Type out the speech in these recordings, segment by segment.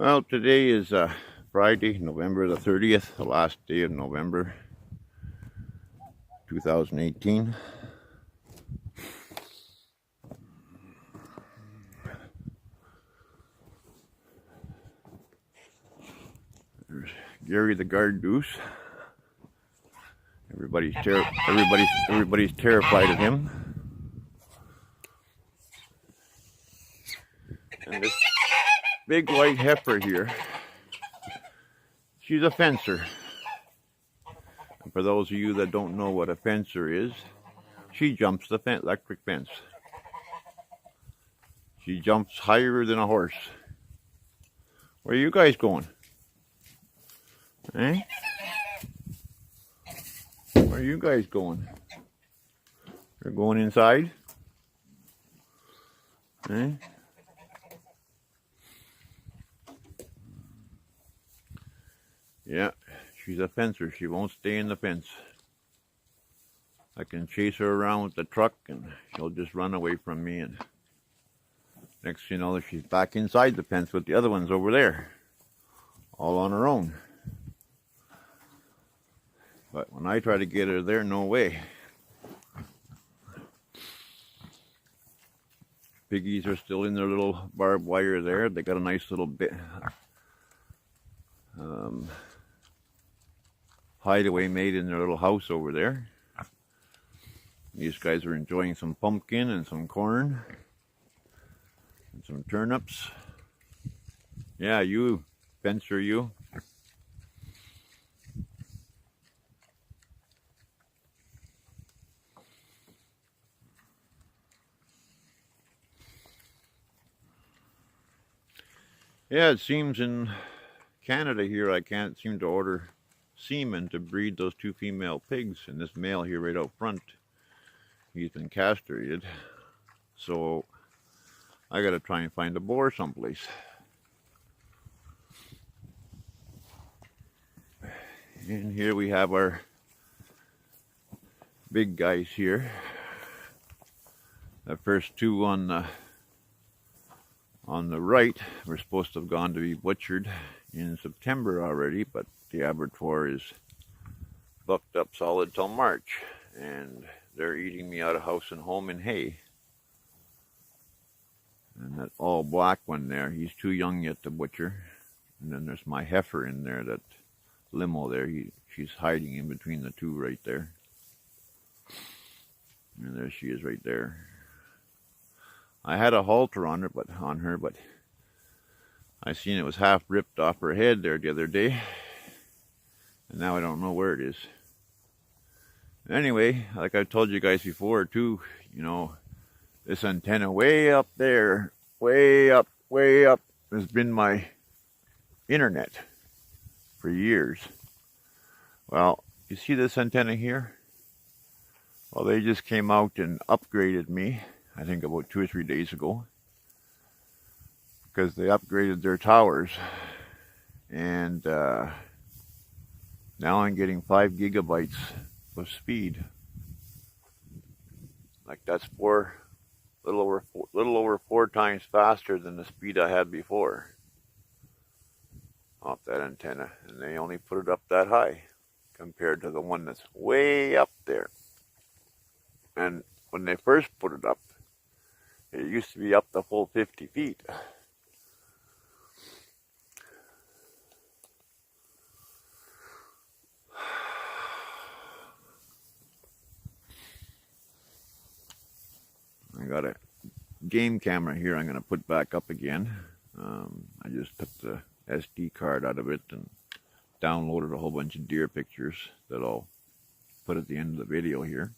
Well, today is Friday, November the 30th, the last day of November 2018. There's Gary the guard goose. Everybody's terrified of him. And this big white heifer here, she's a fencer. And for those of you that don't know what a fencer is, she jumps the electric fence. She jumps higher than a horse. Where are you guys going? Eh? Where are you guys going? You're going inside? Eh? Yeah, she's a fencer. She won't stay in the fence. I can chase her around with the truck and she'll just run away from me, and next thing you know, she's back inside the fence with the other ones over there, all on her own. But when I try to get her there, no way. Piggies are still in their little barbed wire there. They got a nice little bit hideaway made in their little house over there. These guys are enjoying some pumpkin and some corn and some turnips. Yeah, you, fencer, you. Yeah, it seems in Canada here I can't seem to order semen to breed those two female pigs, and this male here right out front, he's been castrated, so I gotta try and find a boar someplace. And here we have our big guys here. The first two on the right were supposed to have gone to be butchered in September already, but the abattoir is booked up solid till March, and they're eating me out of house and home in hay. And that all black one there, he's too young yet to butcher. And then there's my heifer in there, that limo there, she's hiding in between the two right there. And there she is right there. I had a halter on her, but I seen it was half ripped off her head there the other day, and now I don't know where it is. Anyway, like I told you guys before too, you know, this antenna way up there, way up, has been my internet for years. Well, you see this antenna here? Well, they just came out and upgraded me, I think about 2 or 3 days ago, because they upgraded their towers, and now I'm getting 5 gigabytes of speed. Like that's a little over 4 times faster than the speed I had before off that antenna, and they only put it up that high compared to the one that's way up there. And when they first put it up, it used to be up the full 50 feet. I got a game camera here I'm going to put back up again. I just took the SD card out of it and downloaded a whole bunch of deer pictures that I'll put at the end of the video here.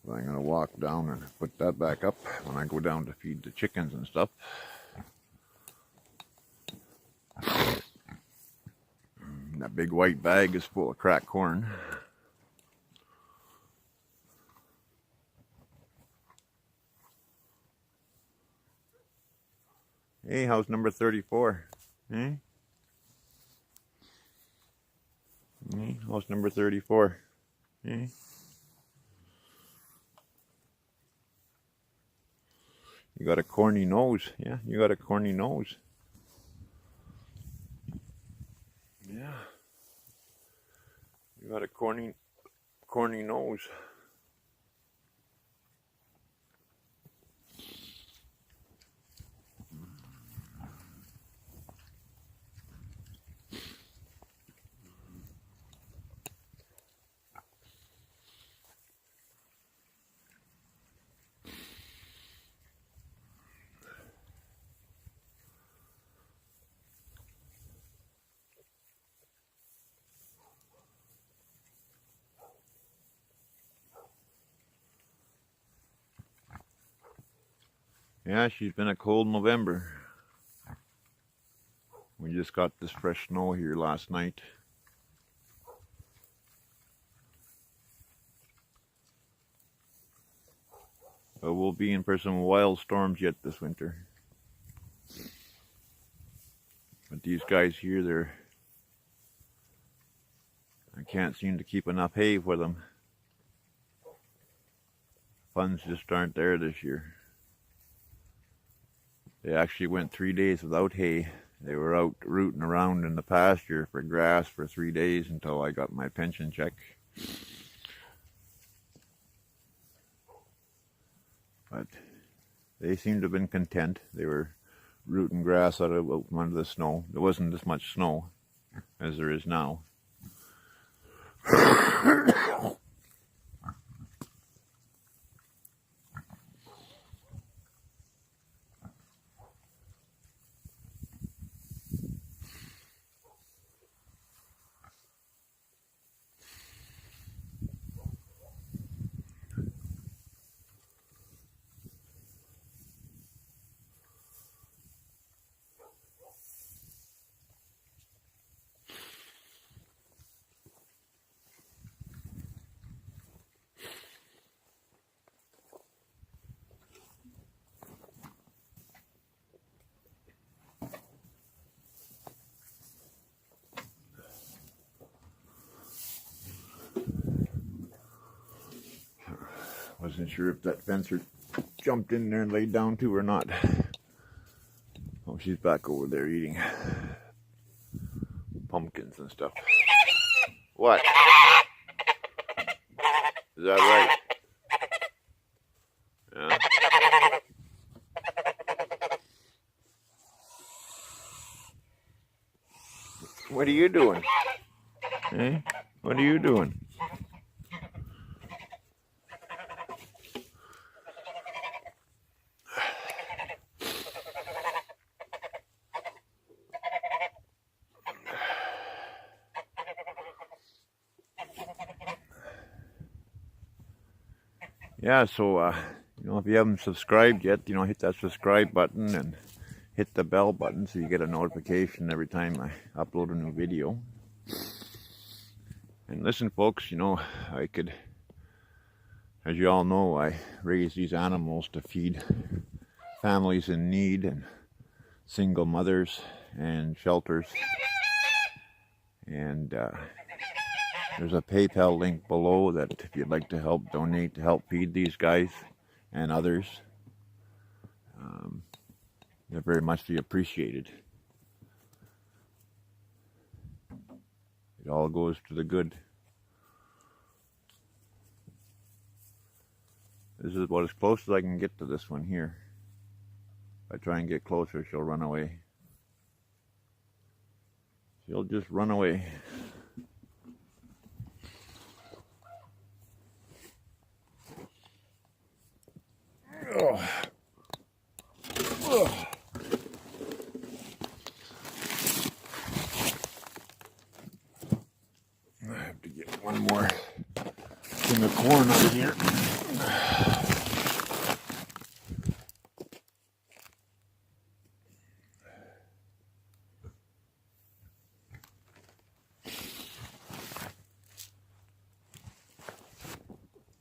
So I'm going to walk down and put that back up when I go down to feed the chickens and stuff. That big white bag is full of cracked corn. Hey, how's number 34? Eh? Hey, how's number 34? Eh? You got a corny nose. Yeah, you got a corny nose. Yeah. You got a corny nose. Yeah, she's been a cold November. We just got this fresh snow here last night. But we'll be in for some wild storms yet this winter. But these guys here, I can't seem to keep enough hay for them. Funds just aren't there this year. They actually went 3 days without hay. They were out rooting around in the pasture for grass for 3 days until I got my pension check. But they seemed to have been content. They were rooting grass out of under the snow. There wasn't as much snow as there is now. Wasn't sure if that fencer jumped in there and laid down too or not. Oh, she's back over there eating pumpkins and stuff. What? Is that right? Yeah. What are you doing? Hey, what are you doing? Yeah, so, if you haven't subscribed yet, hit that subscribe button and hit the bell button so you get a notification every time I upload a new video. And listen, folks, I could, as you all know, I raise these animals to feed families in need and single mothers and shelters. And there's a PayPal link below that if you'd like to help donate to help feed these guys and others, they're very muchly appreciated. It all goes to the good. This is about as close as I can get to this one here. If I try and get closer, she'll run away. She'll just run away. Oh. Oh. I have to get one more thing of corn out of here.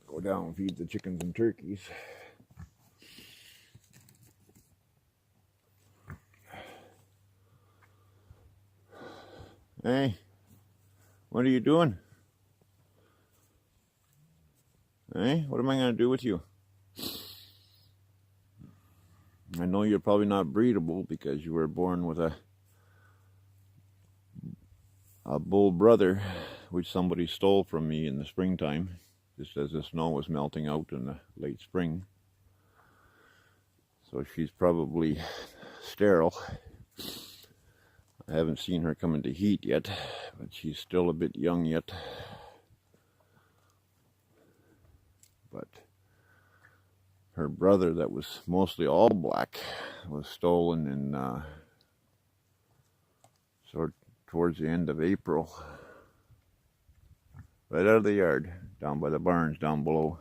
Go down and feed the chickens and turkeys. Hey, what are you doing? Hey, what am I going to do with you? I know you're probably not breedable because you were born with a a bull brother, which somebody stole from me in the springtime, just as the snow was melting out in the late spring. So she's probably sterile. I haven't seen her come into heat yet, but she's still a bit young yet. But her brother, that was mostly all black, was stolen in towards the end of April. Right out of the yard, down by the barns down below.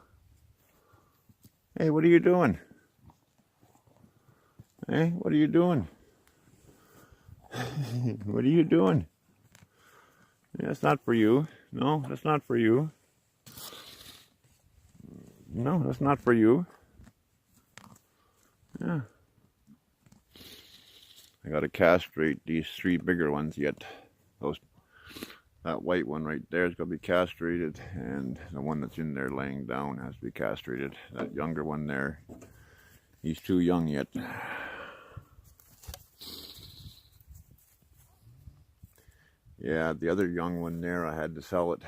Hey, what are you doing? Hey, what are you doing? What are you doing? Yeah, that's not for you. No, that's not for you. No, that's not for you. Yeah. I gotta castrate these 3 bigger ones yet. That white one right there is gonna be castrated, and the one that's in there laying down has to be castrated. That younger one there, he's too young yet. Yeah, the other young one there, I had to sell it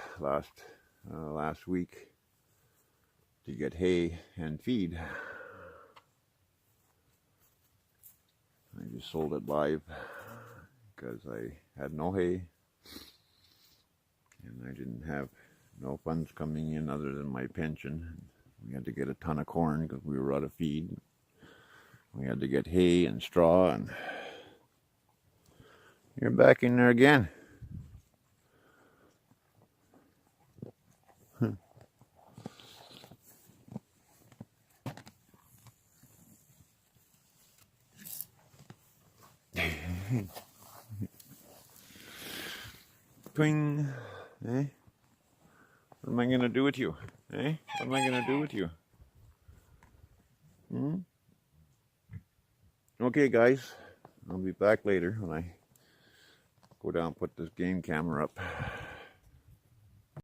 last week to get hay and feed. I just sold it live because I had no hay and I didn't have no funds coming in other than my pension. We had to get a ton of corn because we were out of feed. We had to get hay and straw, and you're back in there again. Twing, eh? What am I gonna do with you? Eh? What am I gonna do with you? Okay, guys, I'll be back later when I go down and put this game camera up.